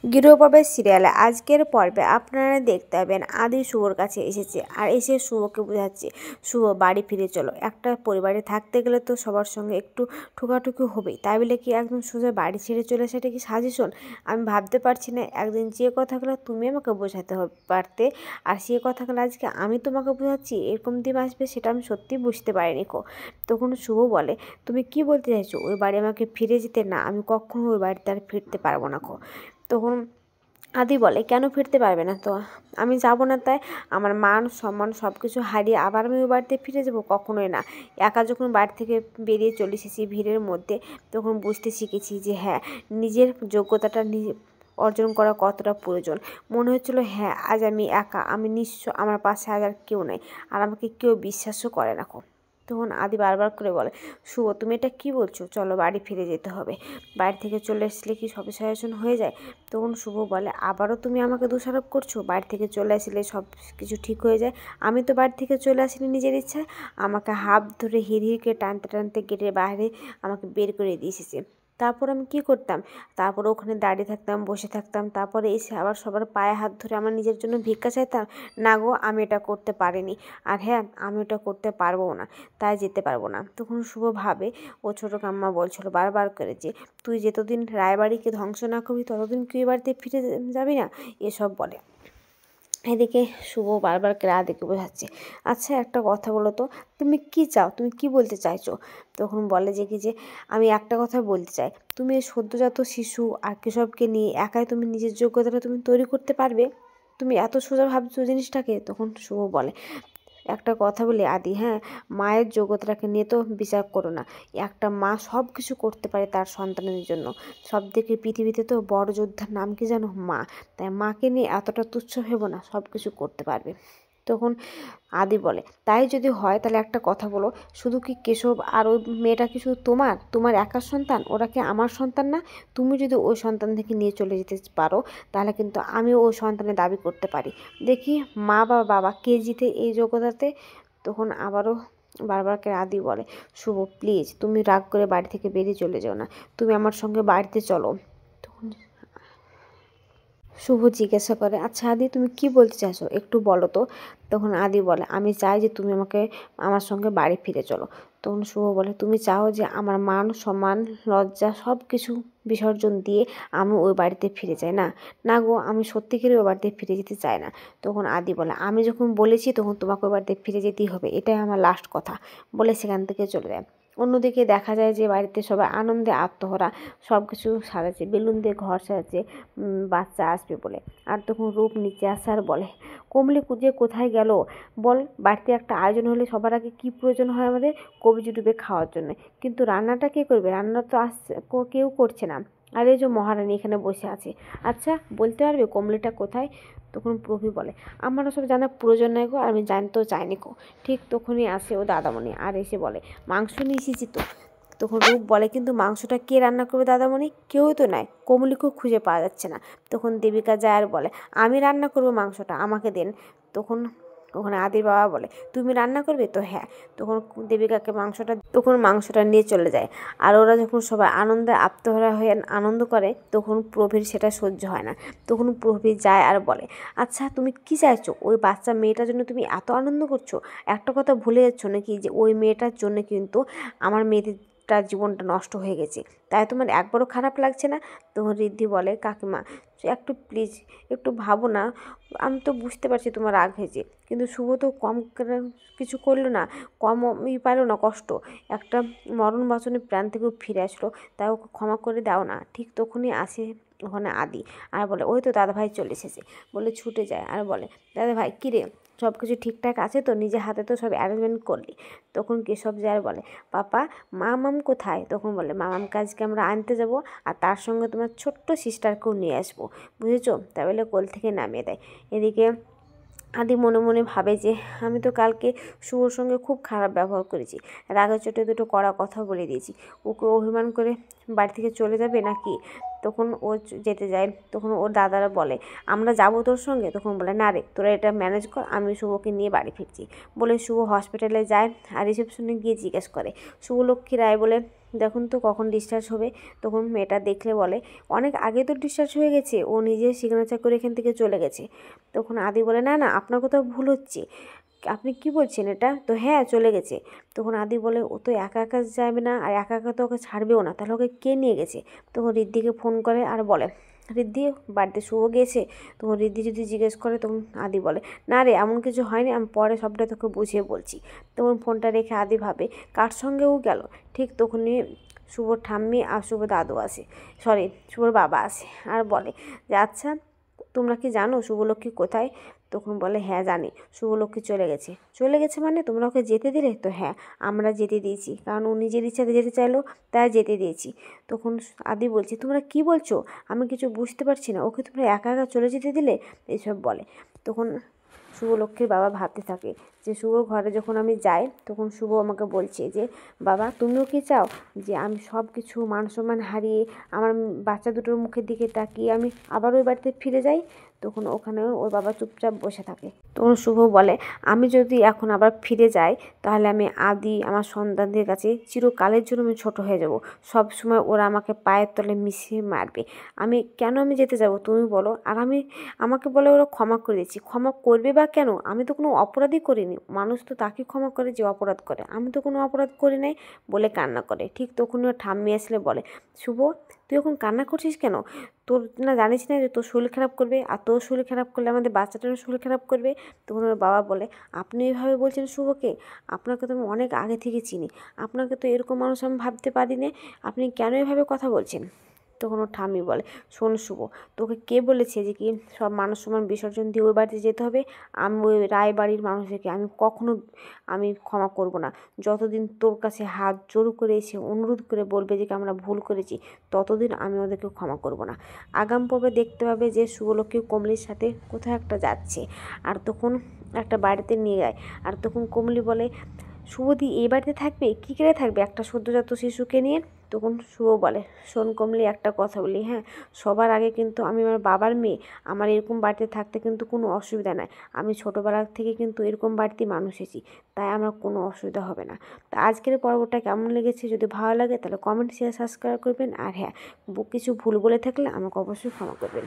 গৃহপ্রবেশ সিরিয়ালে আজকের পর্বে আপনারা দেখতে পাবেন আদি শুভর কাছে এসেছে আর এসে শুভকে বোঝাচ্ছে শুভ বাড়ি ফিরে চলো। একটা পরিবারে থাকতে গেলে তো সবার সঙ্গে একটু ঠোকাঠুকি হবেই, তাই বলে কি একদম সোজা বাড়ি ছেড়ে চলে সেটা কি সাজেশন? আমি ভাবতে পারছি না একদিন যে কথাগুলো তুমি আমাকে বোঝাতে পারতে আর সে কথাগুলো আজকে আমি তোমাকে বোঝাচ্ছি এরকম দিন আসবে সেটা আমি সত্যিই বুঝতে পারিনি কো। তখন শুভ বলে তুমি কি বলতে চাইছো? ওই বাড়ি আমাকে ফিরে যেতে না, আমি কখনো ওই বাড়িতে আর ফিরতে পারবো না কো। তখন আদি বলে কেন ফিরতে পারবে না? তো আমি যাব না তাই আমার মান সম্মান সব কিছু হারিয়ে আবার আমি ওই বাড়িতে ফিরে যাব? কখনোই না। একা যখন বাড়ি থেকে বেরিয়ে চলে এসেছি ভিড়ের মধ্যে তখন বুঝতে শিখেছি যে হ্যাঁ, নিজের যোগ্যতাটা নিজে অর্জন করা কতটা প্রয়োজন। মনে হচ্ছিলো হ্যাঁ, আজ আমি একা, আমি নিঃস্ব, আমার পাশে আজ আর কেউ নেই আর আমাকে কেউ বিশ্বাসও করে না। তখন আদি বারবার করে বলে শুভ তুমি এটা কী বলছো? চলো বাড়ি ফিরে যেতে হবে। বাড়ি থেকে চলে আসলে কি সব সাজেশন হয়ে যায়? তখন শুভ বলে আবারও তুমি আমাকে দোষারোপ করছো? বাড়ি থেকে চলে আসলে সব কিছু ঠিক হয়ে যায়? আমি তো বাড়ি থেকে চলে আসিনি নিজের ইচ্ছায়, আমাকে হাত ধরে হিড়হিড়কে টানতে টানতে গেটের বাইরে আমাকে বের করে দিয়ে এসেছে। তারপর আমি কি করতাম? তারপর ওখানে দাঁড়িয়ে থাকতাম, বসে থাকতাম, তারপরে এসে আবার সবার পায়ে হাত ধরে আমার নিজের জন্য ভিক্ষা চাইতাম? না গো, আমি এটা করতে পারিনি আর হ্যাঁ, আমি এটা করতে পারবো না, তাই যেতে পারবো না। তখন শুভ ভাবে ও ছোটো কাম্মা বলছিল বারবার করে যে তুই যতদিন রায়বাড়িকে ধ্বংস না করবি ততদিন কি বাড়িতে ফিরে যাবি না, এসব বলে। এদিকে শুভ বারবার আদিকে বোঝাচ্ছে আচ্ছা একটা কথা বলো তো, তুমি কি চাও? তুমি কি বলতে চাইছো? তখন বলে যে কি যে আমি একটা কথা বলতে চাই, তুমি এই সদ্যজাত শিশু আর কেশবকে নিয়ে একাই তুমি নিজের যোগ্যতাটা তুমি তৈরি করতে পারবে? তুমি এত সোজা ভাবছো জিনিসটাকে? তখন শুভ বলে একটা কথা বলি আদি, হ্যাঁ, মায়ের যোগ্যতাটাকে নিয়ে তো বিচার করো না। একটা মা সব কিছু করতে পারে তার সন্তানের জন্য। সব থেকে পৃথিবীতে তো বড় যোদ্ধার নাম কি জানো? মা। তাই মাকে নিয়ে এতটা তুচ্ছ ভেবো না, সব কিছু করতে পারবে। তখন আদি বলে তাই যদি হয় তাহলে একটা কথা বলো, শুধু কি কেশব আর ওই মেয়েটা কি শুধু তোমার একার সন্তান? ওরা কি আমার সন্তান না? তুমি যদি ওই সন্তান থেকে নিয়ে চলে যেতে পারো তাহলে কিন্তু আমিও ওই সন্তানের দাবি করতে পারি। দেখি মা বা বাবা কে জিতে এই যোগ্যতাতে। তখন আবারও বারবার আদি বলে শুভ প্লিজ তুমি রাগ করে বাড়ি থেকে বেরিয়ে চলে যাও না, তুমি আমার সঙ্গে বাড়িতে চলো। তখন শুভ জিজ্ঞাসা করে আচ্ছা আদি তুমি কি বলতে চাইছো একটু বলো তো। তখন আদি বলে আমি চাই যে তুমি আমাকে আমার সঙ্গে বাড়ি ফিরে চলো। তখন শুভ বলে তুমি চাও যে আমার মান সম্মান লজ্জা সব কিছু বিসর্জন দিয়ে আমি ওই বাড়িতে ফিরে যাই? না না গো, আমি সত্যিকারই ওই বাড়িতে ফিরে যেতে চাই না। তখন আদি বলে আমি যখন বলেছি তখন তোমাকে ওই বাড়িতে ফিরে যেতেই হবে, এটাই আমার লাস্ট কথা, বলে সেখান থেকে চলে যায়। অন্যদিকে দেখা যায় যে বাড়িতে সবাই আনন্দে আত্মহরা, সব কিছু সাজাচ্ছে, বেলুন দিয়ে ঘর সাজাচ্ছে বাচ্চা আসবে বলে। আর তখন রূপ নিচে আসে আর বলে কমলি কুজে কোথায় গেল? বল, বাড়িতে একটা আয়োজন হলে সবার আগে কী প্রয়োজন হয় আমাদের? কবিজি ডুবে খাওয়ার জন্য, কিন্তু রান্নাটা কে করবে? রান্না তো কেউ করছে না। আর এই যে মহারানী এখানে বসে আছে, আচ্ছা বলতে পারবে কমলিটা কোথায়? তখন প্রভি বলে আমারও সব জানার প্রয়োজন নেই গো, আর আমি জানতেও চাইনি গো। ঠিক তখনই আসে ও দাদামণি আর এসে বলে মাংস নিয়ে এসেছি তো। তখন রূপ বলে কিন্তু মাংসটা কে রান্না করবে দাদামণি? কেউই তো নাই, কমলিকেও খুঁজে পাওয়া যাচ্ছে না। তখন দেবিকা যায় আর বলে আমি রান্না করবো মাংসটা, আমাকে দেন। তখন ওখানে আদির বাবা বলে তুমি রান্না করবে তো? হ্যাঁ। তখন দেবিকাকে মাংসটা নিয়ে চলে যায়। আর ওরা যখন সবাই আনন্দে আত্মহারা হয়ে আনন্দ করে তখন প্রভীর সেটা সহ্য হয় না। তখন প্রভীর যায় আর বলে আচ্ছা তুমি কি চাইছো? ওই বাচ্চা মেয়েটার জন্য তুমি এত আনন্দ করছো? একটা কথা ভুলে যাচ্ছ নাকি যে ওই মেয়েটার জন্য কিন্তু আমার মেয়েটার জীবনটা নষ্ট হয়ে গেছে, তাই তোমার একবারও খারাপ লাগছে না? তখন ঋদ্ধি বলে কাকিমা একটু প্লিজ একটু ভাবো না, আমি তো বুঝতে পারছি তোমার রাগ হয়েছে, কিন্তু শুভ তো কম কিছু করলো না, কম পারো না কষ্ট, একটা মরণ বাসনে প্রাণ থেকেও ফিরে আসলো, তাই ওকে ক্ষমা করে দাও না। ঠিক তখনই আসে ওখানে আদি আর বলে ওই তো দাদাভাই চলে এসেছে, বলে ছুটে যায় আর বলে দাদাভাই কী রে, সব কিছু ঠিকঠাক আছে তো? নিজের হাতে তো সব অ্যারেঞ্জমেন্ট করলি। তখন কেশব যায় আর বলে পাপা মামাম কোথায়? তখন বলে মামামকে আজকে আমরা আনতে যাব আর তার সঙ্গে তোমার ছোট্ট সিস্টারকেও নিয়ে আসবো, বুঝেছো? তাই বলে কোল থেকে নামিয়ে দেয়। এদিকে আদি মনে মনে ভাবে যে আমি তো কালকে শুভর সঙ্গে খুব খারাপ ব্যবহার করেছি, রাগে চোটে দুটো কড়া কথা বলে দিয়েছি, ওকে অভিমান করে বাড়ি থেকে চলে যাবে নাকি? তখন ও যেতে যায়। তখন ওর দাদারা বলে আমরা যাবো তোর সঙ্গে। তখন বলে না রে, তোরা এটা ম্যানেজ কর, আমি শুভকে নিয়ে বাড়ি ফিরছি। বলে শুভ হসপিটালে যায় আর রিসেপশনে গিয়ে জিজ্ঞেস করে শুভলক্ষ্মী রায় বলে দেখুন তো কখন ডিসচার্জ হবে। তখন মেয়েটা দেখলে বলে অনেক আগে তো ডিসচার্জ হয়ে গেছে, ও নিজে সিগনেচার করে এখান থেকে চলে গেছে। তখন আদি বলে না না, আপনার কোথাও ভুল হচ্ছে, আপনি কি বলছেন এটা? তো হ্যাঁ চলে গেছে। তখন আদি বলে ও তো একা একা যাবে না, আর একা একা তো ওকে ছাড়বেও না, তাহলে ওকে কে নিয়ে গেছে? তখন ঋদ্ধিকে ফোন করে আর বলে ঋদ্ধি বাড়িতে শুভ গিয়েছে। তখন ঋদ্ধি যদি জিজ্ঞেস করে তখন আদি বলে না রে, এমন কিছু হয়নি, আমি পরে সবটা তোকে বুঝিয়ে বলছি। তখন ফোনটা রেখে আদি ভাবে কার সঙ্গেও গেল। ঠিক তখনই শুভর ঠাম্মি আর শুভ দাদু আসে, সরি শুভর বাবা আসে আর বলে যে আচ্ছা তোমরা কি জানো শুভলক্ষ্মী কোথায়? তখন বলে হ্যাঁ জানি, শুভলক্ষ্মী চলে গেছে। চলে গেছে মানে তোমরা ওকে যেতে দিলে? তো হ্যাঁ আমরা যেতে দিয়েছি, কারণ ও নিজের ইচ্ছাতে যেতে চাইলো, তাই যেতে দিয়েছি। তখন আদি বলছি তোমরা কি বলছো, আমি কিছু বুঝতে পারছি না, ওকে তোমরা একা একা চলে যেতে দিলে? এইসব বলে। তখন শুভলক্ষ্মীর বাবা ভাবতে থাকে যে শুভর ঘরে যখন আমি যাই তখন শুভ আমাকে বলছে যে বাবা তুমিও কি চাও যে আমি সব কিছু মান সম্মান হারিয়ে আমার বাচ্চা দুটোর মুখের দিকে তাকিয়ে আমি আবার ওই বাড়িতে ফিরে যাই? তখন ওখানে ওর বাবা চুপচাপ বসে থাকে। তখন শুভ বলে আমি যদি এখন আবার ফিরে যাই তাহলে আমি আদি আমার সন্তানদের কাছে চিরকালের জন্য আমি ছোটো হয়ে যাব, সব সময় ওরা আমাকে পায়ের তলে মিশিয়ে মারবে। আমি কেন আমি যেতে যাব তুমি বলো? আর আমাকে বলে ওরা ক্ষমা করে দিচ্ছি, ক্ষমা করবে বা কেন? আমি তো কোনো অপরাধই করিনি, মানুষ তো তাকে ক্ষমা করে যে অপরাধ করে, আমি তো কোনো অপরাধ করি নাই বলে কান্না করে। ঠিক তখনই ওর ঠাম্মি আসলে বলে শুভ তুই এখন কান্না করছিস কেন? তোর না জানিস না যে তোর শরীর খারাপ করবে, আর তোর শরীর খারাপ করলে আমাদের বাচ্চাটারও শরীর খারাপ করবে। তখন ওর বাবা বলে আপনি এইভাবে বলছেন শুভকে, আপনাকে তো আমি অনেক আগে থেকে চিনি, আপনাকে তো এরকম মানুষ আমি ভাবতে পারি না, আপনি কেন এভাবে কথা বলছেন? তখন ওর ঠাম্মি বলে শোন শুভ, তোকে কে বলেছে যে কি সব মানুষ সমান বিসর্জন দিয়ে ওই বাড়িতে যেতে হবে? আমি ওই রায় বাড়ির মানুষদেরকে আমি কখনো আমি ক্ষমা করব না, যতদিন তোর কাছে হাত জোর করে এসে অনুরোধ করে বলবে যে কি আমরা ভুল করেছি, ততদিন আমি ওদেরকে ক্ষমা করব না। আগাম পর্বে দেখতে পাবে যে শুভলক্ষ্মী কমলির সাথে কোথাও একটা যাচ্ছে, আর তখন একটা বাড়িতে নিয়ে যায়। আর তখন কমলি বলে শুভদি এই বাড়িতে থাকবে? কী করে থাকবে একটা সদ্যজাত শিশুকে নিয়ে? তখন শুভ বলে শোন কমলি একটা কথা বলি, হ্যাঁ সবার আগে কিন্তু আমি আমার বাবার মেয়ে, আমার এরকম বাড়িতে থাকতে কিন্তু কোনো অসুবিধা নাই, আমি ছোটোবেলা থেকে কিন্তু এরকম বাড়িতে মানুষ এসেছি, তাই আমার কোনো অসুবিধা হবে না। তো আজকের পর্বটা কেমন লেগেছে যদি ভালো লাগে তাহলে কমেন্ট শেয়ার সাবস্ক্রাইব করবেন, আর হ্যাঁ কিছু ভুল বলে থাকলে আমাকে অবশ্যই ক্ষমা করবেন।